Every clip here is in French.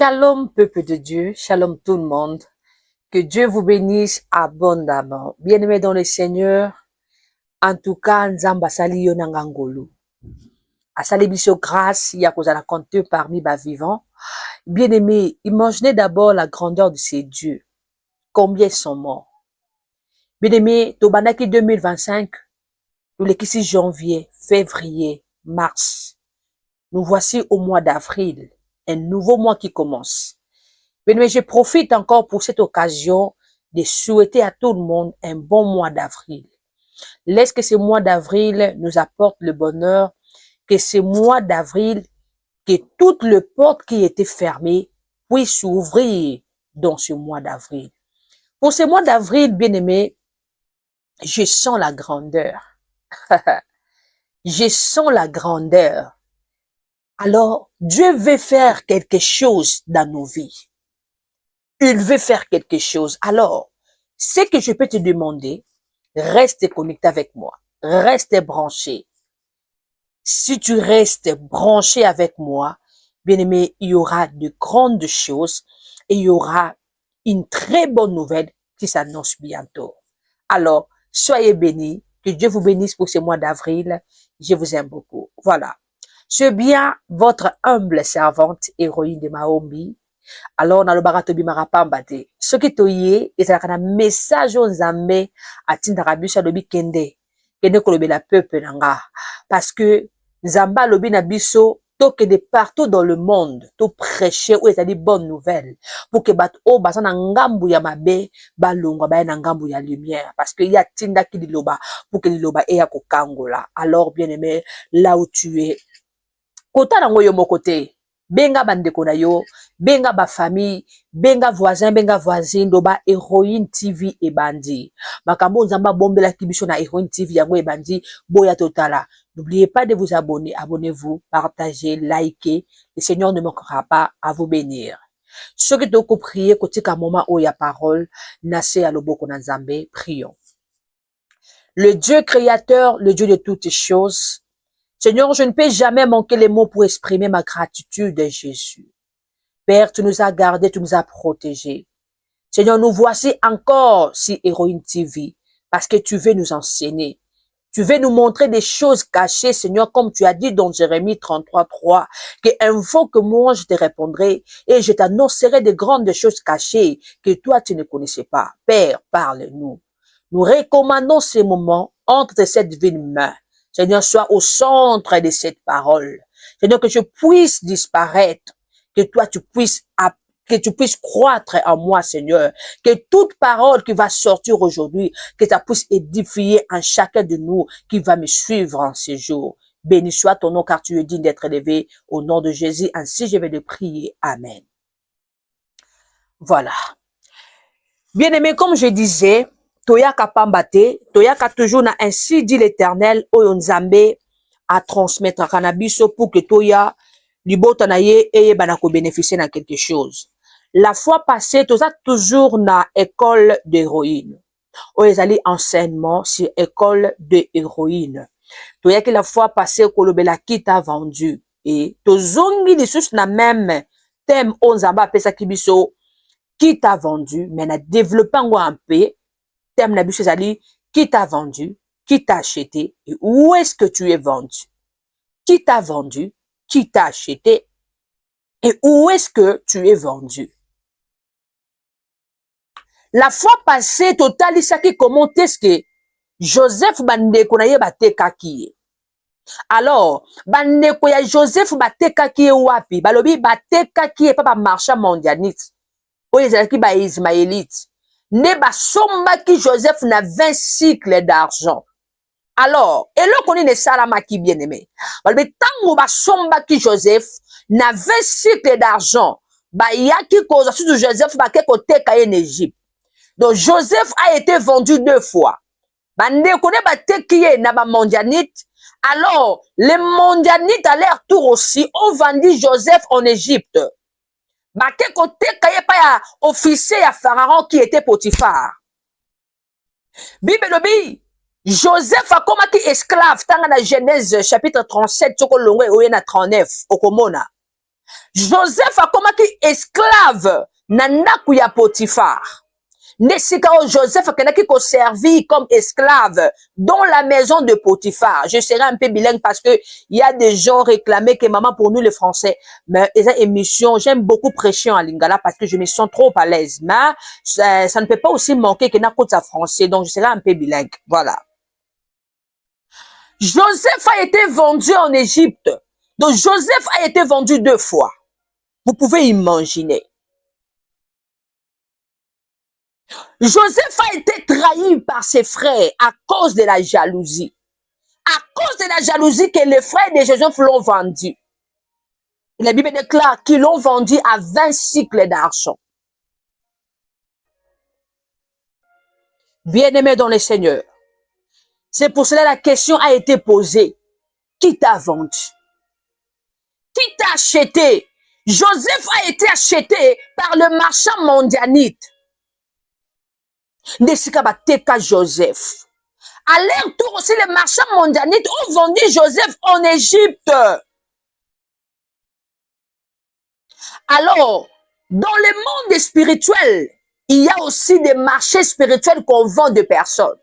Shalom, peuple de Dieu, shalom tout le monde. Que Dieu vous bénisse abondamment. Bien-aimés dans le Seigneur, en tout cas, Nzamba sali yo nanga ngolu. Asali biso grâce, ya kozala compté parmi bas vivants. Bien-aimés, imaginez d'abord la grandeur de ces dieux. Combien sont morts? Bien-aimés, Tobanaki 2025, nous l'équisi janvier, février, mars. Nous voici au mois d'avril, un nouveau mois qui commence. Mais je profite encore pour cette occasion de souhaiter à tout le monde un bon mois d'avril. Laisse que ce mois d'avril nous apporte le bonheur, que ce mois d'avril, que toutes les portes qui étaient fermées puissent s'ouvrir dans ce mois d'avril. Pour ce mois d'avril, bien-aimé, je sens la grandeur. Je sens la grandeur. Alors, Dieu veut faire quelque chose dans nos vies. Il veut faire quelque chose. Alors, ce que je peux te demander, reste connecté avec moi. Reste branché. Si tu restes branché avec moi, bien-aimé, il y aura de grandes choses et il y aura une très bonne nouvelle qui s'annonce bientôt. Alors, soyez bénis. Que Dieu vous bénisse pour ce mois d'avril. Je vous aime beaucoup. Voilà. C'est bien votre humble servante, héroïne de Maombi. Alors, na lobaka tobimaka pamba te. Soki toye, ezalaka na message o Nzambe atindaka biso alobi kende kolobela peuple nanga. Parce que Nzambe alobi na biso tokende partout dans le monde, to prêcher ou ezali bonne nouvelle pour que bato o baza na ngambu ya mabe balongwa baye na ngambu ya lumière. Parce que ya tindaki liloba pour que liloba eya kokangola. Alors, bien-aimé, là où tu es, kota nango yo moko te. Benga bandeko na yo, benga ba famille, benga voisin, benga voisine, doba Héroïne TV et Bandi. Makambo Nzamba bombela kibiso na Héroïne TV yango et Bandi, boya totala. N'oubliez pas de vous abonner, abonnez-vous, partagez, likez. Le Seigneur ne manquera pas à vous bénir. Ce que tu prier, côté qu'à moment où il y a parole, Nassé à l'oboko na Nzambe, prions. Le Dieu créateur, le Dieu de toutes choses, Seigneur, je ne peux jamais manquer les mots pour exprimer ma gratitude à Jésus. Père, tu nous as gardés, tu nous as protégés. Seigneur, nous voici encore si Héroïne TV, parce que tu veux nous enseigner. Tu veux nous montrer des choses cachées, Seigneur, comme tu as dit dans Jérémie 33:3, que invoque-moi, je te répondrai, et je t'annoncerai de grandes choses cachées que toi, tu ne connaissais pas. Père, parle-nous. Nous recommandons ces moments entre cette viles mains. Seigneur, sois au centre de cette parole. Seigneur, que je puisse disparaître, que toi, tu puisses croître en moi, Seigneur. Que toute parole qui va sortir aujourd'hui, que ça puisse édifier en chacun de nous qui va me suivre en ces jours. Béni soit ton nom, car tu es digne d'être élevé. Au nom de Jésus, ainsi je vais le prier. Amen. Voilà. Bien-aimé, comme je disais, Toyaka pambate, Toyaka toujours na ainsi dit l'Éternel, oyo Nzambe à transmettre à Canabiso pour que Toya libota na ye et banako bénéficier na quelque chose. La fois passée, Toza toujours na école d'héroïne. Oyo ezali enseignement sur école de héroïne. Toyaki la fois passée kolobela qui t'a vendu et tozongi lisusu na même thème o Nzambe apesa kibiso qui t'a vendu, mais na développé un peu thème na biso ezali qui t'a vendu, qui t'a acheté et où est-ce que tu es vendu? Qui t'a vendu, qui t'a acheté et où est-ce que tu es vendu? La fois passée, totali saki comment est-ce que Joseph bandeko na ye batekaki. Alors, bandeko ya Joseph batekaki wapi? Balobi batekaki pa ba marchand mondialiste. Oyo ezalaki ba Ismaélite. Ne basombaki Joseph na 20 cycles d'argent. Alors, eloko nini esalamaki bien-aimé? Balobi tango basombaki Joseph na 20 cycles d'argent. Bayaki koza susu Joseph bake koteka ye en Égypte. Donc Joseph a été vendu 2 fois. Bandeko ne bateki ye na ba mondianite. Alors, les mondianites à leur tour aussi ont vendu Joseph en Égypte. Bake koteka ye pa ya officier ya Pharaon qui était Potiphar. Bibelobi, Joseph a komaki esclave tanga na Genèse chapitre 37 toko longwe oye na 39 okomona. Joseph akomaki esclave na ndaku ya Potiphar. Nesika Joseph akenaki ko servi comme esclave dans la maison de Potiphar. Je serai un peu bilingue parce que il y a des gens réclamés que maman pour nous les Français. Mais les émissions, j'aime beaucoup prêcher en lingala parce que je me sens trop à l'aise. Mais ça ne peut pas aussi manquer que n'a côté français. Donc je serai un peu bilingue. Voilà. Joseph a été vendu en Égypte. Donc Joseph a été vendu 2 fois. Vous pouvez imaginer. Joseph a été trahi par ses frères à cause de la jalousie. À cause de la jalousie que les frères de Joseph l'ont vendu. La Bible déclare qu'ils l'ont vendu à 20 cycles d'argent. Bien-aimé dans le Seigneur, c'est pour cela que la question a été posée. Qui t'a vendu? Qui t'a acheté? Joseph a été acheté par le marchand mondianite. Nesika bateka Joseph. À leur tour aussi, les marchands mondianites ont vendu Joseph en Égypte. Alors, dans le monde spirituel, il y a aussi des marchés spirituels qu'on vend de personnes.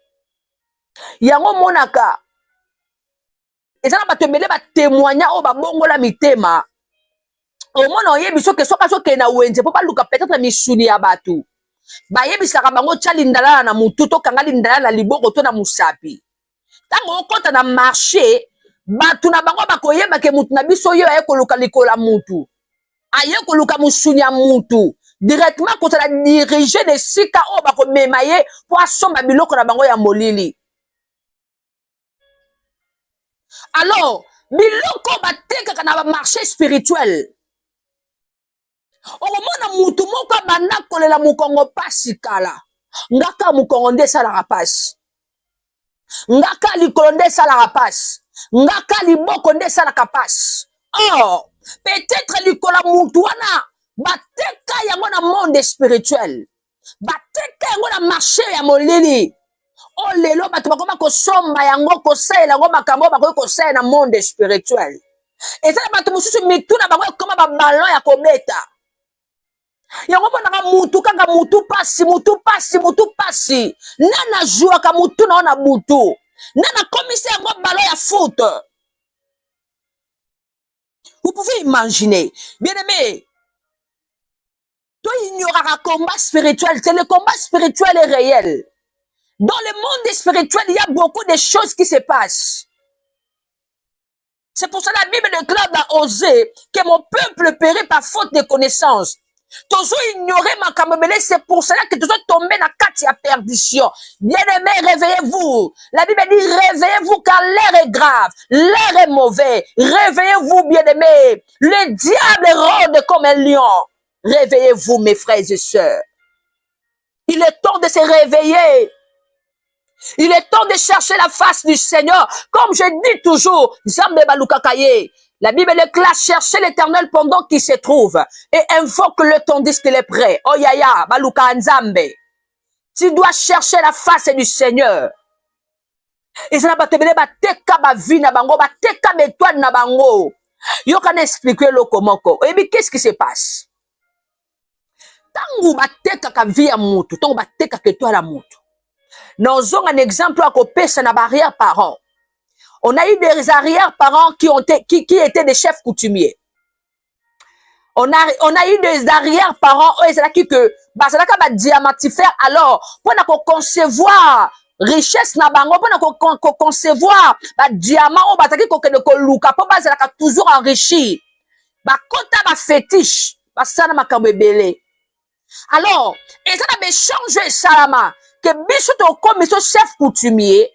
Yango monaka. Et ça, va te mêler ba témoigner au ba bongo la mitema. Au moins, on y est biso que soit que na wenze, pour pas luka peut-être misuni abatu. Ba yebisaka bango tia lindala na mutu to kanga lindala na liboko to na musapi. Tango okota na marché, batu na bango bakoyeba ke mutu na biso yo aye koluka likola mutu. Aye koluka musuni ya mutu. Directement kota la diriger de sika o bako memaye po asomba biloko na bango ya molili. Alors, biloko batekaka na marché spirituel. Omona mutu moko bana kolela mukongo pasi kala. Ngaka mukongo nde salaka pasi. Ngaka likolo nde salaka pasi. Ngaka liboko nde salaka pasi. Or, peut-être likola mutu wana bateka yango na monde spirituel. Bateka yango na marché ya molili. O lelo bato bakoma kosomba yango kosaela yango makambo bakoki kosaela na monde spirituel. Eza na bato mosusu mituna bango ekoma babalon ya kobeta. Yango monaka mutu kaka mutu pasi, mutu pasi, mutu pasi. Nana jouaka mutu na ona butu. Nana komisa yango ballon ya foot. Vous pouvez imaginer. Bien aimé, toi ignorera combat spirituel. Le combat spirituel est réel. Dans le monde spirituel, il y a beaucoup de choses qui se passent. C'est pour ça que la Bible déclare dans Osée que mon peuple périt par faute de connaissance. Toujours ignorer ma camembele, c'est pour cela que toujours tomber dans quatre à perdition. Bien-aimés, réveillez-vous. La Bible dit réveillez-vous car l'air est grave, l'air est mauvais. Réveillez-vous, bien-aimés. Le diable rôde comme un lion. Réveillez-vous, mes frères et sœurs. Il est temps de se réveiller. Il est temps de chercher la face du Seigneur. Comme je dis toujours, Zambe Balukakaye. La Bible déclare chercher l'Éternel pendant qu'il se trouve et invoque-le tandis qu'il est prêt. Oh yaya, Baluka Nzambe. Tu dois chercher la face du Seigneur. Et ça n'a pas te bele ba teka ba vie na bango, ba teka bétoine na bango. Yo kan expliquer le comment. Et bien qu'est-ce qui se passe? Tangu ba teka ka vie ya mutu, tangu ba teka ke toi la mutu. Nous avons un exemple à copier, c'est nos arrière-parents. On a eu des arrière-parents qui étaient des chefs coutumiers. On a eu des arrière-parents, que diamantifère. Alors, pour concevoir richesse na bango, pour concevoir diamant, pour toujours enrichi. Kota ba fétiche, sana makambo ebele. Alors, et ça a changé salama. Que biso to comme chef coutumier,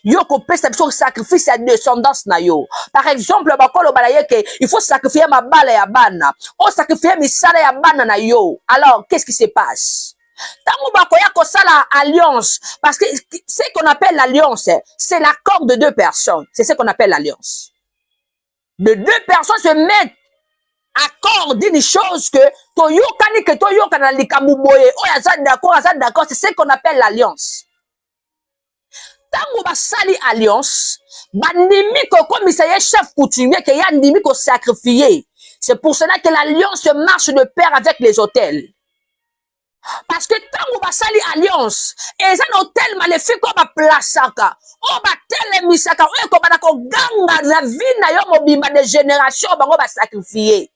yo ko pesa biso sacrifice à descendance na yo. Par exemple, bakolo balaye que il faut sacrifier ma bala ya bana, o sacrifier misala ya bana na yo. Alors, qu'est-ce qui se passe? Tango bakoya ko sala alliance, parce que ce qu'on appelle l'alliance, c'est l'accord de deux personnes. C'est ce qu'on appelle l'alliance. De deux personnes se mettent accord d'une chose que toyokani que toyokana likamuboye o ya d'accord, c'est ce qu'on appelle l'alliance. Tango basali alliance bandimi ko komisa ye chef coutumier que ya ndimi ko sacrifier C'est pour cela que l'alliance marche de pair avec les hôtels. Parce que tant que basali alliance, et un hôtel maléfique comme plasaka, on va télémisaka, on va ganga la vie na yo mobimba de génération, on va sacrifier.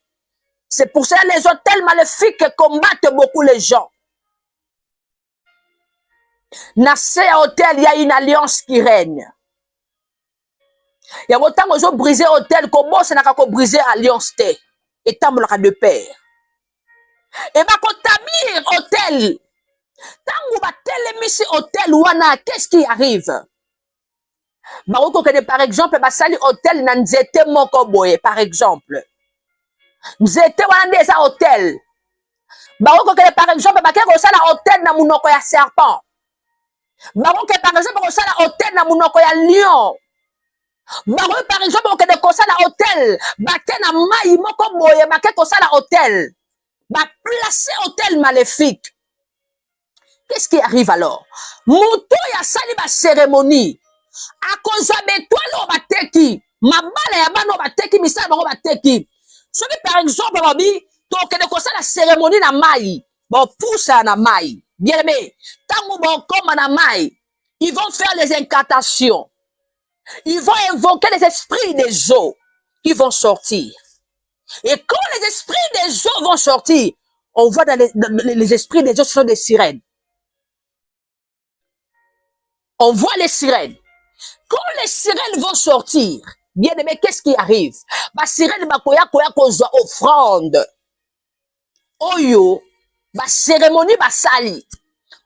C'est pour cela que les hôtels maléfiques combattent beaucoup les gens. Dans ces hôtels, il y a une alliance qui règne. Il y a autant que vous brisez hôtel, comment ça n'a qu'à briser alliance et tant de pair. Et bien, quand tablir hôtel, tant que vous télémissi hôtel, qu'est-ce qui arrive? Par exemple, basali hôtel na nzete moko boye, par exemple. Nzete wana ndeza hôtel. Par exemple, bakeko sala hôtel na munoko ya serpent. Par exemple, sala hôtel na munoko ya lion. Par exemple, on sala hôtel, bate na mai moko boye, bakeko sala hôtel. Placer hôtel maléfique. Qu'est-ce qui arrive alors? Mouto ya sali ba cérémonie. A cause de toi, l'on va teki. Ma balle ya bano va teki, misa bango va teki. Ce qui, par exemple, on dit, donc, on la cérémonie na mai. Bon, pousse na mai. Bien aimé. Tant bon, comme na mai, ils vont faire les incantations. Ils vont invoquer les esprits des eaux. Ils vont sortir. Et quand les esprits des eaux vont sortir, on voit dans les esprits des eaux, ce sont des sirènes. On voit les sirènes. Quand les sirènes vont sortir, bien aimé, qu'est-ce qui arrive? Ba sirène ba koya kozwa offrande. Oyo, ba cérémonie ba sali.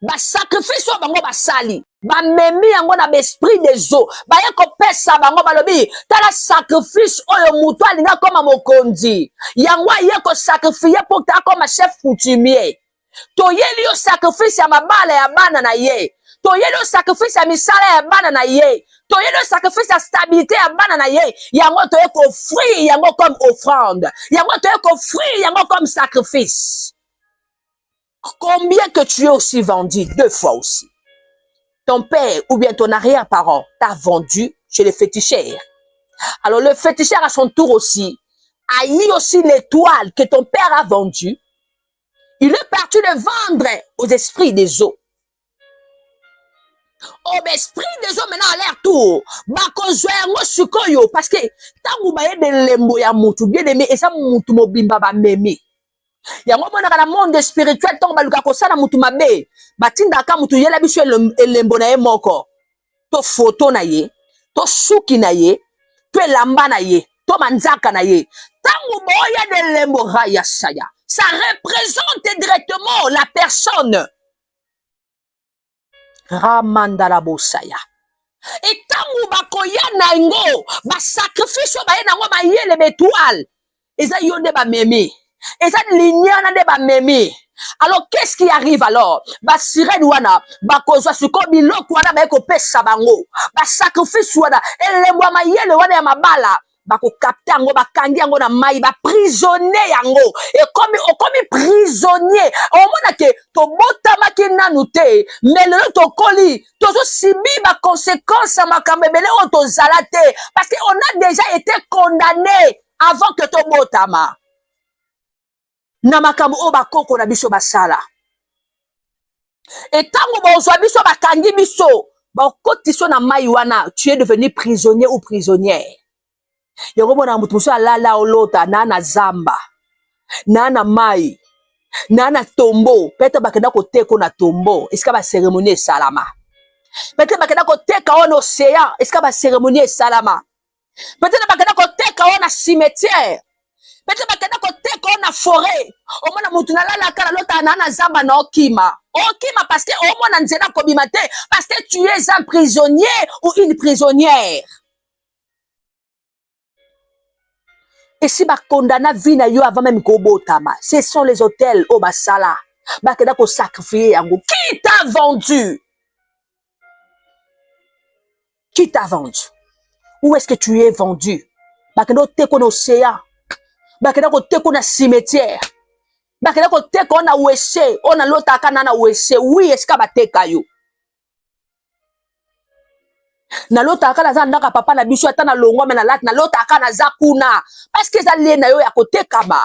Ba sacrifice bango ba sali. Ba memi yango na l'esprit des eaux. Ba yeko pesa bango balobi. Tala sacrifice oyo mutu alinga koma mokonzi. Yango yeko sacrifier pour ta comme chef coutumier. Toyeli yo sacrifice ya mabala ya bana na ye. Toyeli yo sacrifice ya misala ya bana na ye. Toyeli yo sacrifice ya stabilité ya bana na ye. Yango toyeko offrir yango comme offrande. Yango toyeko offrir yango comme sacrifice. Combien que tu es aussi vendu 2 fois aussi? Ton père ou bien ton arrière-parent t'a vendu chez les féticheurs. Alors le féticheur à son tour aussi a eu aussi l'étoile que ton père a vendue. Il est parti de vendre aux esprits des eaux. Oh, mais esprit des eaux maintenant à l'air tour. Parce que tant que vous avez des lembo ya mutu bien aimé et ça mutu mobimba ba meme. Yango mona kana monde spirituel tant baluka ko sana mutu mabe. Batinda ka mutu yela biso elembo na ye moko. To photo na ye, to suki na ye, to elamba na ye, to manzaka na ye. Tango boya de lembo raya saya. Ça représente directement la personne. Ramandala bosaya. Et tango bakoya na ngo, ba sacrifice ba ye na ngo ba yele betual. Eza yonde ba meme. Eza lignana de ba meme. Alors qu'est-ce qui arrive alors? Ba sirène wana, ba kozwa suko biloko wana ba eko pesa bango. Ba sacrifice wana, elembo ma yele wana ya mabala. Bako capter yango bakangi yango na mai ba prisonnier yango et comme prisonnier au mona ke to botama ki nanu te mais le to koli tozo sibi ba conséquences makambe bele o to zalate parce que on a déjà été condamné avant que to botama na makambo o bakoko na biso basala et tango bozwa biso bakangi biso ba kotiso na mai wana tu es devenu prisonnier ou prisonnière. Yoko mona mutu muso alala olota na zamba na mai na tombo pete bakenda ko teko na tombo eska ba cérémonie salama pete bakenda ko teka on océan eska ba cérémonie salama pete bakenda ko teka on na cimetière pete bakenda ko teka on na forêt o mona mutu na lala kala lota na zamba na okima parce que o mona nzela ko bimate parce que tu es un prisonnier ou une prisonnière. Et si ba condamna vie na yo avant même ko botama, ce sont les hôtels au basala. Ba keda ko sacrifier yango. Qui t'a vendu? Qui t'a vendu? Où est-ce que tu es vendu? Ba keda te ko na océan. Ba keda ko te ko na cimetière. Ba keda ko te ko na wese, on a lota kana na wese. Oui, est-ce que ba te kayo? nalotaka naza ndaka papa na biso ata na longwa me na lati nalotaka naza kuna parce que eza lie na yo ya kotekama